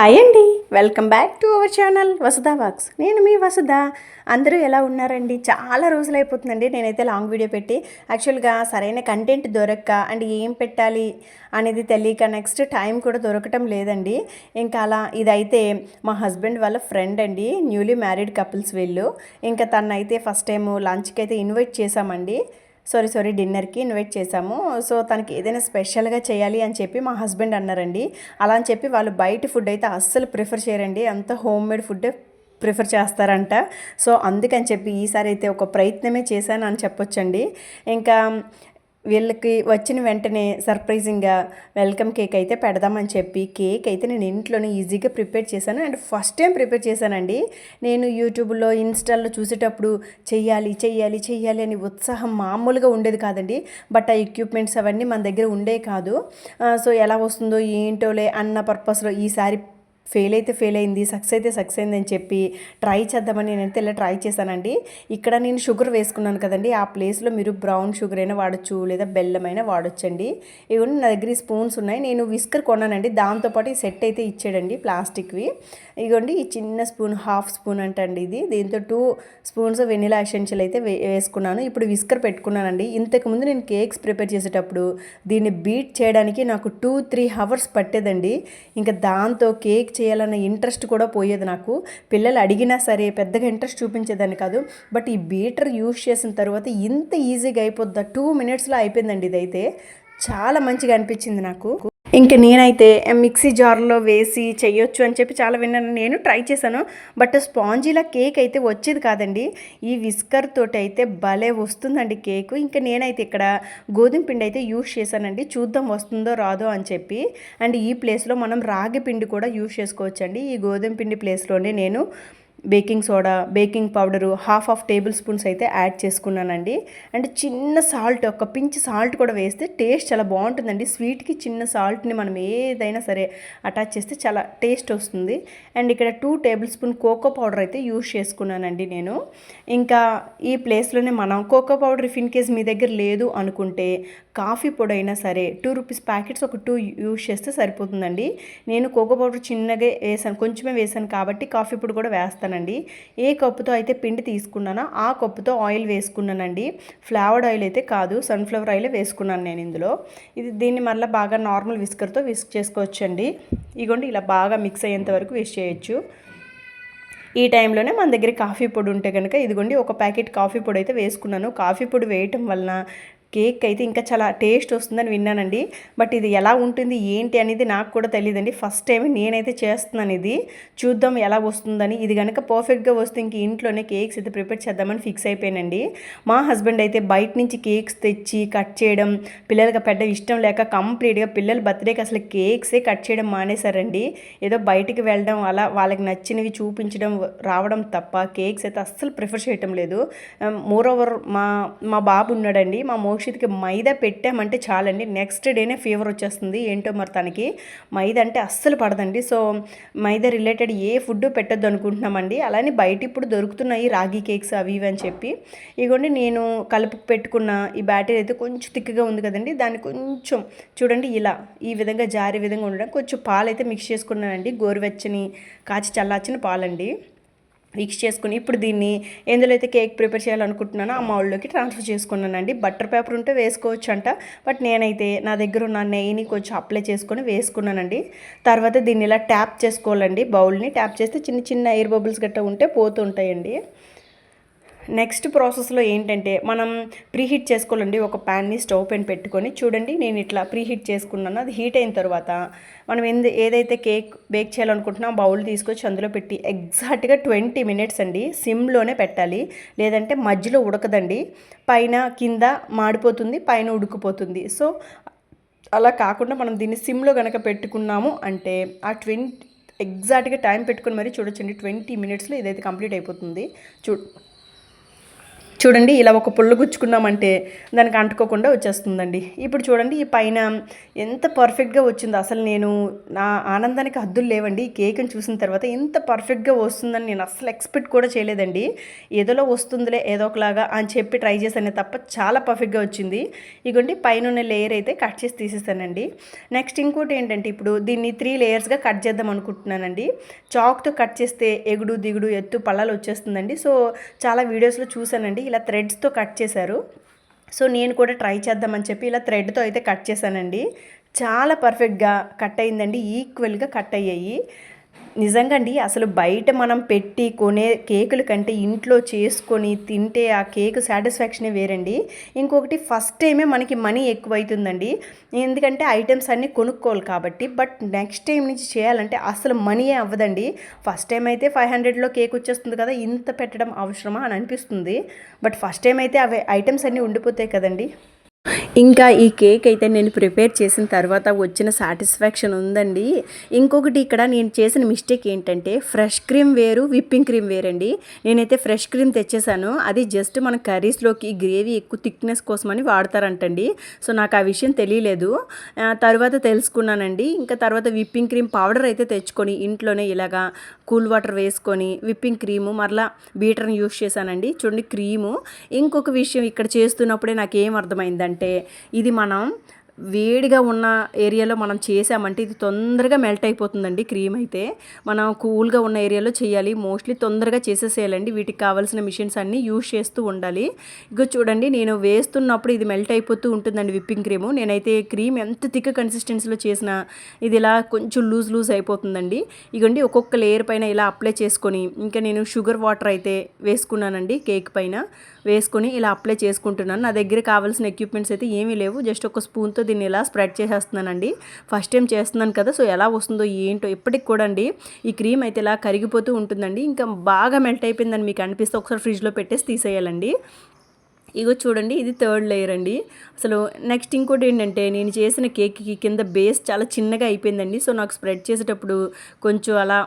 Hi అండి, welcome back to our channel Vasudha Walks. నేను మీ వసుధ. అందరూ ఎలా ఉన్నారండి? చాలా రోజులు అయిపోతుందండి నేనైతే లాంగ్ వీడియో పెట్టి. యాక్చువల్గా సరైన కంటెంట్ దొరక్క అండ్ ఏం పెట్టాలి అనేది తెలియక నెక్స్ట్ టైం కూడా దొరకటం లేదండి. ఇంకా అలా ఇదైతే మా హస్బెండ్ వాళ్ళ ఫ్రెండ్ అండి, న్యూలీ మ్యారీడ్ కపుల్స్ వీళ్ళు. ఇంకా తనైతే ఫస్ట్ టైం లంచ్కి అయితే ఇన్వైట్ చేశామండి. డిన్నర్కి ఇన్వైట్ చేశాము. సో తనకి ఏదైనా స్పెషల్గా చేయాలి అని చెప్పి మా హస్బెండ్ అన్నారండి. అలా అని చెప్పి వాళ్ళు బయట ఫుడ్ అయితే అస్సలు ప్రిఫర్ చేయరండి, అంత హోమ్ మేడ్ ఫుడ్డే ప్రిఫర్ చేస్తారంట. సో అందుకని చెప్పి ఈసారి అయితే ఒక ప్రయత్నమే చేశాను అని చెప్పొచ్చండి. ఇంకా వీళ్ళకి వచ్చిన వెంటనే సర్ప్రైజింగ్గా వెల్కమ్ కేక్ అయితే పెడదామని చెప్పి కేక్ అయితే నేను ఇంట్లోనే ఈజీగా ప్రిపేర్ చేశాను. అండ్ ఫస్ట్ టైం ప్రిపేర్ చేశానండి. నేను యూట్యూబ్లో ఇన్స్టాల్లో చూసేటప్పుడు చెయ్యాలి చెయ్యాలి చెయ్యాలి అని ఉత్సాహం మామూలుగా ఉండేది కాదండి. బట్ ఆ ఎక్విప్మెంట్స్ అవన్నీ మన దగ్గర ఉండే కాదు. సో ఎలా వస్తుందో ఏంటోలే అన్న పర్పస్లో ఈసారి ఫెయిల్ అయింది, సక్సెస్ అయింది అని చెప్పి ట్రై చేద్దామని నేనైతే ఇలా ట్రై చేశానండి. ఇక్కడ నేను షుగర్ వేసుకున్నాను కదండి, ఆ ప్లేస్లో మీరు బ్రౌన్ షుగర్ అయినా వాడచ్చు లేదా బెల్లమైనా వాడొచ్చండి. ఇవన్నీ నా దగ్గర స్పూన్స్ ఉన్నాయి. నేను విస్కర్ కొన్నానండి, దాంతోపాటు ఈ సెట్ అయితే ఇచ్చాడండి ప్లాస్టిక్వి. ఇదిగోండి ఈ చిన్న స్పూన్, హాఫ్ స్పూన్ అంటండి ఇది. దీంతో 2 స్పూన్స్ వెనిలా ఎసెన్షియల్ అయితే వేసుకున్నాను. ఇప్పుడు విస్కర్ పెట్టుకున్నానండి. ఇంతకుముందు నేను కేక్స్ ప్రిపేర్ చేసేటప్పుడు దీన్ని బీట్ చేయడానికి నాకు 2-3 అవర్స్ పట్టేదండి. ఇంకా దాంతో కేక్ చేయాలన్న ఇంట్రెస్ట్ కూడా పోయేది నాకు. పిల్లలు అడిగినా సరే పెద్దగా ఇంట్రెస్ట్ చూపించేదాన్ని కాదు. బట్ ఈ బీటర్ యూజ్ చేసిన తర్వాత ఇంత ఈజీగా అయిపోద్దా, 2 మినిట్స్లో అయిపోయిందండి. ఇదైతే చాలా మంచిగా అనిపించింది నాకు. ఇంక నేనైతే మిక్సీ జార్లో వేసి చేయొచ్చు అని చెప్పి చాలా విన్నాను, నేను ట్రై చేశాను. బట్ స్పాంజీలా కేక్ అయితే వచ్చేది కాదండి. ఈ విస్కర్ తోటి అయితే భలే వస్తుందండి కేకు. ఇంకా నేనైతే ఇక్కడ గోధుమ పిండి అయితే యూజ్ చేశానండి, చూద్దాం వస్తుందో రాదో అని చెప్పి. అండ్ ఈ ప్లేస్లో మనం రాగి పిండి కూడా యూజ్ చేసుకోవచ్చండి. ఈ గోధుమ పిండి ప్లేస్లోనే నేను baking soda, baking powder half table spoons అయితే యాడ్ చేసుకున్నానండి. అండ్ చిన్న సాల్ట్, ఒక పించ్ సాల్ట్ కూడా వేస్తే టేస్ట్ చాలా బాగుంటుందండి. స్వీట్కి చిన్న సాల్ట్ని మనం ఏదైనా సరే అటాచ్ చేస్తే చాలా టేస్ట్ వస్తుంది. అండ్ ఇక్కడ 2 టేబుల్ స్పూన్ కోకో పౌడర్ అయితే యూజ్ చేసుకున్నానండి నేను. ఇంకా ఈ ప్లేస్లోనే మనం cocoa powder if in case మీ దగ్గర లేదు అనుకుంటే కాఫీ పొడి అయినా సరే 2 రూపీస్ ప్యాకెట్స్ ఒక 2 యూజ్ చేస్తే సరిపోతుందండి. నేను కోకో పౌడర్ చిన్నగా వేసాను, కొంచెమే వేసాను కాబట్టి కాఫీ పొడి కూడా వేస్తానండి. ఏ కప్పుతో అయితే పిండి తీసుకున్నానో ఆ కప్పుతో ఆయిల్ వేసుకున్నానండి. ఫ్లేవర్డ్ ఆయిల్ అయితే కాదు, సన్ఫ్లవర్ ఆయిల్ వేసుకున్నాను నేను ఇందులో. దీన్ని మళ్ళీ బాగా నార్మల్ విస్కర్తో విస్క్ చేసుకోవచ్చండి. ఇగోండి ఇలా బాగా మిక్స్ అయ్యేంత వరకు విస్క్ చేయొచ్చు. ఈ టైంలోనే మన దగ్గర కాఫీ పొడి ఉంటే కనుక ఇదిగోండి ఒక ప్యాకెట్ కాఫీ పొడి అయితే వేసుకున్నాను. కాఫీ పొడి వేయటం వలన కేక్ అయితే ఇంకా చాలా టేస్ట్ వస్తుందని విన్నానండి. బట్ ఇది ఎలా ఉంటుంది ఏంటి అనేది నాకు కూడా తెలియదండి. ఫస్ట్ టైం నేనైతే చేస్తున్నాను ఇది, చూద్దాం ఎలా వస్తుందని. ఇది కనుక పర్ఫెక్ట్గా వస్తే ఇంక ఇంట్లోనే కేక్స్ అయితే ప్రిపేర్ చేద్దామని ఫిక్స్ అయిపోయానండి. మా హస్బెండ్ అయితే బయట నుంచి కేక్స్ తెచ్చి కట్ చేయడం పిల్లలకి పెద్ద ఇష్టం లేక కంప్లీట్గా పిల్లల బర్త్డేకి అసలు కేక్సే కట్ చేయడం మానేశారండి. ఏదో బయటికి వెళ్ళడం అలా వాళ్ళకి నచ్చినవి చూపించడం రావడం తప్ప కేక్స్ అయితే అస్సలు ప్రిఫర్ చేయటం లేదు. మోరోవర్ మా బాబు ఉన్నాడండి, మా మోక్షిత్కి మైదా పెట్టామంటే చాలండి నెక్స్ట్ డేనే ఫీవర్ వచ్చేస్తుంది. ఏంటో మరి తనకి మైదా అంటే అస్సలు పడదండి. సో మైదా రిలేటెడ్ ఏ ఫుడ్ పెట్టద్దు అనుకుంటున్నామండి. అలానే బయట ఇప్పుడు దొరుకుతున్నాయి రాగి కేక్స్ అవి ఇవి అని చెప్పి. ఇగోండి నేను కలుపు పెట్టుకున్న ఈ బ్యాటర్ అయితే కొంచెం థిక్గా ఉంది కదండి, దాన్ని కొంచెం చూడండి ఇలా ఈ విధంగా జారే విధంగా ఉండడం కొంచెం పాలు అయితే మిక్స్ చేసుకున్నానండి. గోరువెచ్చని కాచి చల్లార్చిన పాలండి మిక్స్ చేసుకుని ఇప్పుడు దీన్ని ఎందులో అయితే కేక్ ప్రిపేర్ చేయాలనుకుంటున్నానో ఆ మౌల్డ్లోకి ట్రాన్స్ఫర్ చేసుకున్నానండి. బటర్ పేపర్ ఉంటే వేసుకోవచ్చు అంట, బట్ నేనైతే నా దగ్గర ఉన్న నెయ్యిని కొంచెం అప్లై చేసుకొని వేసుకున్నానండి. తర్వాత దీన్ని ఇలా ట్యాప్ చేసుకోవాలండి. బౌల్ని ట్యాప్ చేస్తే చిన్న చిన్న ఎయిర్ బబుల్స్ గట్రా ఉంటే పోతూ ఉంటాయండి. నెక్స్ట్ ప్రాసెస్లో ఏంటంటే మనం ప్రీహీట్ చేసుకోవాలండి. ఒక ప్యాన్ని స్టవ్ పైన పెట్టుకొని చూడండి నేను ఇట్లా ప్రీహీట్ చేసుకున్నాను. అది హీట్ అయిన తర్వాత మనం ఏదైతే కేక్ బేక్ చేయాలనుకుంటున్నా బౌల్ తీసుకొచ్చి అందులో పెట్టి ఎగ్జాక్ట్గా 20 మినిట్స్ అండి సిమ్లోనే పెట్టాలి, లేదంటే మధ్యలో ఉడకదండి. పైన కింద మాడిపోతుంది, పైన ఉడికిపోతుంది. సో అలా కాకుండా మనం దీన్ని సిమ్లో కనుక పెట్టుకున్నాము అంటే ఆ ఎగ్జాక్ట్గా టైం పెట్టుకొని మరీ చూడొచ్చండి. 20 మినిట్స్లో ఇదైతే కంప్లీట్ అయిపోతుంది. చూడండి ఇలా ఒక పుల్ల గుచ్చుకున్నామంటే దానికి అంటుకోకుండా వచ్చేస్తుందండి. ఇప్పుడు చూడండి ఈ పైన ఎంత పర్ఫెక్ట్గా వచ్చిందో, అసలు నేను నా ఆనందానికి హద్దులు లేవండి. ఈ కేక్ని చూసిన తర్వాత ఇంత పర్ఫెక్ట్గా వస్తుందని నేను అసలు ఎక్స్పెక్ట్ కూడా చేయలేదండి. ఏదోలో వస్తుందిలే ఏదో ఒకలాగా అని చెప్పి ట్రై చేశానే తప్ప చాలా పర్ఫెక్ట్గా వచ్చింది. ఇగోండి పైన ఉన్న లేయర్ అయితే కట్ చేసి తీసేసానండి. నెక్స్ట్ ఇంకోటి ఏంటంటే ఇప్పుడు దీన్ని 3 లేయర్స్గా కట్ చేద్దాం అనుకుంటున్నానండి. చాక్తో కట్ చేస్తే ఎగుడు దిగుడు ఎత్తు పళ్ళాలు వచ్చేస్తుందండి. సో చాలా వీడియోస్లో చూసానండి ఇలా థ్రెడ్స్తో కట్ చేశారు. సో నేను కూడా ట్రై చేద్దామని చెప్పి ఇలా థ్రెడ్తో అయితే కట్ చేశానండి. చాలా పర్ఫెక్ట్గా కట్ అయిందండి, ఈక్వల్గా కట్ అయ్యాయి. నిజంగా అండి అసలు బయట మనం పెట్టి కొనే కేకుల కంటే ఇంట్లో చేసుకొని తింటే ఆ కేక్ సాటిస్ఫాక్షనే వేరండి. ఇంకొకటి ఫస్ట్ టైమే మనకి మనీ ఎక్కువ అవుతుందండి, ఎందుకంటే ఐటమ్స్ అన్నీ కొనుక్కోవాలి కాబట్టి. బట్ నెక్స్ట్ టైం నుంచి చేయాలంటే అసలు మనీయే అవ్వదండి. ఫస్ట్ టైం అయితే 500లో కేక్ వచ్చేస్తుంది కదా, ఇంత పెట్టడం అవసరమా అని అనిపిస్తుంది. బట్ ఫస్ట్ టైం అయితే అవి ఐటమ్స్ అన్నీ ఉండిపోతాయి కదండి. ఇంకా ఈ కేక్ అయితే నేను ప్రిపేర్ చేసిన తర్వాత వచ్చిన సాటిస్ఫాక్షన్ ఉందండి. ఇంకొకటి ఇక్కడ నేను చేసిన మిస్టేక్ ఏంటంటే ఫ్రెష్ క్రీమ్ వేరు, విప్పింగ్ క్రీమ్ వేరండి. నేనైతే ఫ్రెష్ క్రీమ్ తెచ్చేసాను, అది జస్ట్ మన కర్రీస్లోకి గ్రేవీ ఎక్కువ థిక్నెస్ కోసమని వాడతారంటండి. సో నాకు ఆ విషయం తెలియలేదు, తర్వాత తెలుసుకున్నానండి. ఇంకా తర్వాత విప్పింగ్ క్రీమ్ పౌడర్ అయితే తెచ్చుకొని ఇంట్లోనే ఇలాగా కూల్ వాటర్ వేసుకొని విప్పింగ్ క్రీము మరలా బీటర్ని యూస్ చేశానండి. చూడండి క్రీము. ఇంకొక విషయం ఇక్కడ చేస్తున్నప్పుడే నాకు ఏం అర్థమైందంటే ఇది మనం వేడిగా ఉన్న ఏరియాలో మనం చేసామంటే ఇది తొందరగా మెల్ట్ అయిపోతుందండి. క్రీమ్ అయితే మనం కూల్గా ఉన్న ఏరియాలో చేయాలి, మోస్ట్లీ తొందరగా చేసేసేయాలండి. వీటికి కావాల్సిన మిషన్స్ అన్నీ యూజ్ చేస్తూ ఉండాలి. ఇక చూడండి నేను వేస్తున్నప్పుడు ఇది మెల్ట్ అయిపోతూ ఉంటుందండి విప్పింగ్ క్రీము. నేనైతే క్రీమ్ ఎంత థిక్ కన్సిస్టెన్సీలో చేసినా ఇది ఇలా కొంచెం లూజ్ అయిపోతుందండి. ఇగోండి ఒక్కొక్క లేయర్ పైన ఇలా అప్లై చేసుకొని ఇంకా నేను షుగర్ వాటర్ అయితే వేసుకున్నానండి. కేక్ పైన వేసుకొని ఇలా అప్లై చేసుకుంటున్నాను. నా దగ్గర కావాల్సిన ఎక్విప్మెంట్స్ అయితే ఏమీ లేవు, జస్ట్ ఒక స్పూన్తో దీన్ని ఇలా స్ప్రెడ్ చేసేస్తున్నానండి. ఫస్ట్ టైం చేస్తున్నాను కదా, సో ఎలా వస్తుందో ఏంటో. ఇప్పటికి కూడా అండి ఈ క్రీమ్ అయితే ఇలా కరిగిపోతూ ఉంటుందండి. ఇంకా బాగా మెల్ట్ అయిపోయిందని మీకు అనిపిస్తే ఒకసారి ఫ్రిడ్జ్లో పెట్టేసి తీసేయాలండి. ఇగో చూడండి ఇది 3rd లేయర్ అండి. అసలు నెక్స్ట్ ఇంకోటి ఏంటంటే నేను చేసిన కేక్కి కింద బేస్ చాలా చిన్నగా అయిపోయిందండి. సో నాకు స్ప్రెడ్ చేసేటప్పుడు కొంచెం అలా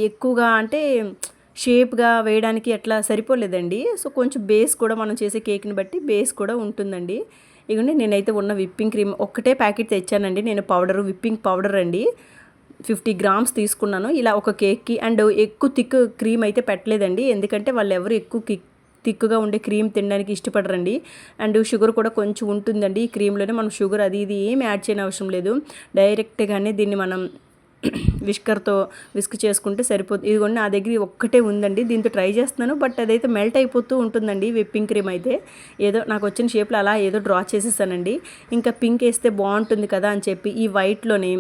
ఎక్కువగా అంటే షేప్గా వేయడానికి అట్లా సరిపోలేదండి. సో కొంచెం బేస్ కూడా మనం చేసే కేక్ని బట్టి బేస్ కూడా ఉంటుందండి. ఇగోండి నేనైతే ఉన్న విప్పింగ్ క్రీమ్ ఒక్కటే ప్యాకెట్ తెచ్చానండి. నేను విప్పింగ్ పౌడర్ అండి 50 గ్రామ్స్ తీసుకున్నాను ఇలా ఒక కేక్కి. అండ్ ఎక్కువ థిక్ క్రీమ్ అయితే పెట్టలేదండి, ఎందుకంటే వాళ్ళు ఎవరు ఎక్కువ థిక్గా ఉండే క్రీమ్ తినడానికి ఇష్టపడరండి. అండ్ షుగర్ కూడా కొంచెం ఉంటుందండి ఈ క్రీమ్లోనే. మనం షుగర్ అది ఇది ఏమి యాడ్ చేయని అవసరం లేదు, డైరెక్ట్గానే దీన్ని మనం విస్కర్తో విస్క్ చేసుకుంటే సరిపోతుంది. ఇదిగోండి నా దగ్గర ఒక్కటే ఉందండి, దీంతో ట్రై చేస్తున్నాను. బట్ అదైతే మెల్ట్ అయిపోతూ ఉంటుందండి విప్పింగ్ క్రీమ్ అయితే. ఏదో నాకు వచ్చిన షేప్లో అలా ఏదో డ్రా చేసేసానండి. ఇంకా పింక్ వేస్తే బాగుంటుంది కదా అని చెప్పి ఈ వైట్లోనే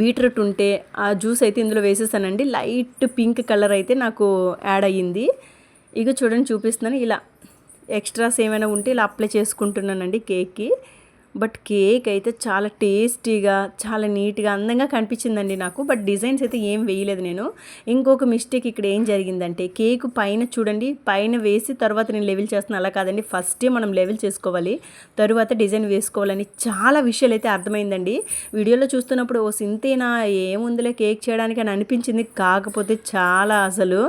బీట్రూట్ ఉంటే ఆ జ్యూస్ అయితే ఇందులో వేసేసానండి. లైట్ పింక్ కలర్ అయితే నాకు యాడ్ అయ్యింది. ఇక చూడండి చూపిస్తున్నాను, ఇలా ఎక్స్ట్రాస్ ఏమైనా ఉంటే ఇలా అప్లై చేసుకుంటున్నానండి కేక్కి. బట్ కేక్ అయితే చాలా టేస్టీగా చాలా నీట్గా అందంగా కనిపించిందండి నాకు. బట్ డిజైన్స్ అయితే ఏం వేయలేదు నేను. ఇంకొక మిస్టేక్ ఇక్కడ ఏం జరిగిందంటే కేక్ పైన చూడండి, పైన వేసి తర్వాత నేను లెవెల్ చేస్తున్నాను, అలా కాదండి. ఫస్టే మనం లెవెల్ చేసుకోవాలి, తరువాత డిజైన్ వేసుకోవాలని చాలా విషయాలు అయితే అర్థమైందండి. వీడియోలో చూస్తున్నప్పుడు ఓ సింతేనా ఏముందిలే కేక్ చేయడానికి అని అనిపించింది. కాకపోతే చాలా అసలు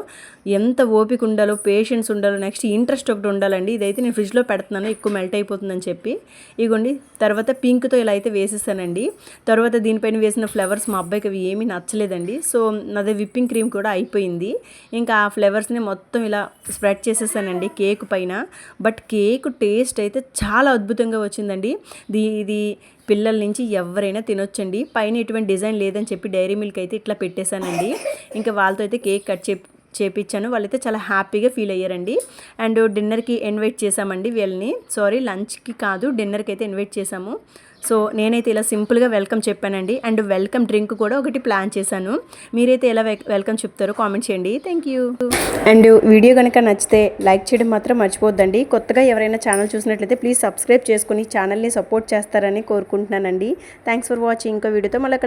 ఎంత ఓపిక ఉండాలో, పేషెన్స్ ఉండాలో, నెక్స్ట్ ఇంట్రెస్ట్ ఒకటి ఉండాలండి. ఇదైతే నేను ఫ్రిడ్జ్లో పెడుతున్నాను ఎక్కువ మెల్ట్ అయిపోతుందని చెప్పి. ఇగోండి తర్వాత పింక్తో ఇలా అయితే వేసేసానండి. తర్వాత దీనిపైన వేసిన ఫ్లవర్స్ మా అబ్బాయికి అవి ఏమీ నచ్చలేదండి. సో నాది విప్పింగ్ క్రీమ్ కూడా అయిపోయింది. ఇంకా ఆ ఫ్లవర్స్ని మొత్తం ఇలా స్ప్రెడ్ చేసేసానండి కేక్ పైన. బట్ కేక్ టేస్ట్ అయితే చాలా అద్భుతంగా వచ్చిందండి. ఇది పిల్లల నుంచి ఎవరైనా తినొచ్చండి. పైన ఎటువంటి డిజైన్ లేదని చెప్పి డైరీ మిల్క్ అయితే ఇట్లా పెట్టేశానండి. ఇంకా వాళ్ళతో అయితే కేక్ కట్ చేపించాను, వాళ్ళైతే చాలా హ్యాపీగా ఫీల్ అయ్యారండి. అండ్ డిన్నర్కి ఇన్వైట్ చేసామండి వీళ్ళని, సారీ లంచ్కి కాదు డిన్నర్కి అయితే ఇన్వైట్ చేసాము. సో నేనైతే ఇలా సింపుల్గా వెల్కమ్ చెప్పానండి. అండ్ వెల్కమ్ డ్రింక్ కూడా ఒకటి ప్లాన్ చేశాను. మీరైతే ఎలా వెల్కమ్ చెప్తారో కామెంట్ చేయండి. Thank you. అండ్ వీడియో కనుక నచ్చితే లైక్ చేయడం మాత్రం మర్చిపోద్దండి. కొత్తగా ఎవరైనా ఛానల్ చూసినట్లయితే ప్లీజ్ సబ్స్క్రైబ్ చేసుకుని ఛానల్ని సపోర్ట్ చేస్తారని కోరుకుంటున్నానండి. Thanks for watching. ఇంకో వీడియోతో మళ్ళీ